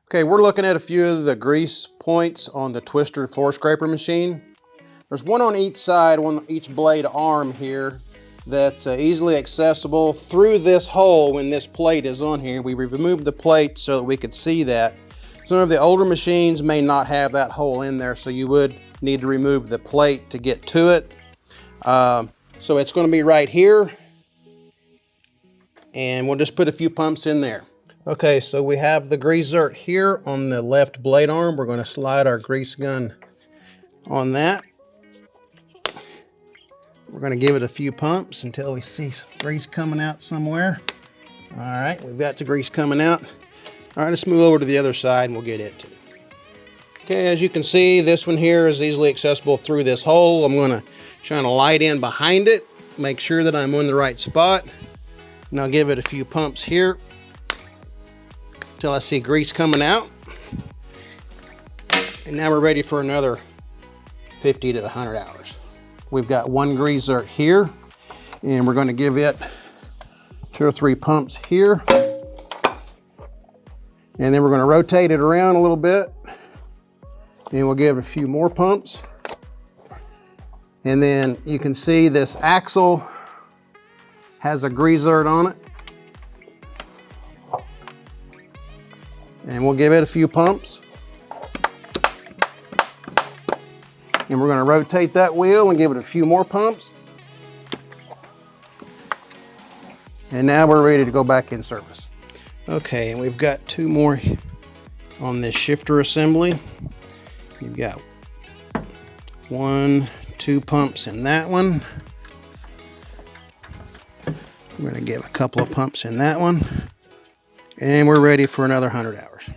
Okay, we're looking at a few of the grease points on the twister floor scraper machine. There's one on each side, one on each blade arm here that's easily accessible through this hole when this plate is on here. We removed the plate so that we could see that. Some of the older machines may not have that hole in there, so you would need to remove the plate to get to it. So it's going to be right here, and we'll just put a few pumps in there. Okay, so we have the grease zert here on the left blade arm. We're going to slide our grease gun on that. We're going to give it a few pumps until we see some grease coming out somewhere. All right, we've got the grease coming out. All right, let's move over to the other side and we'll get it too. Okay, as you can see, this one here is easily accessible through this hole. I'm going to shine a light in behind it, make sure that I'm on the right spot. And I'll give it a few pumps here until I see grease coming out. And now we're ready for another 50 to 100 hours. We've got one grease zert here, and we're going to give it 2 or 3 pumps here. And then we're going to rotate it around a little bit, and we'll give it a few more pumps. And then you can see this axle has a grease zert on it. And we'll give it a few pumps. And we're going to rotate that wheel and give it a few more pumps. And now we're ready to go back in service. Okay, and we've got 2 more on this shifter assembly. You've got 1, 2 pumps in that one. We're going to give a couple of pumps in that one. And we're ready for another 100 hours.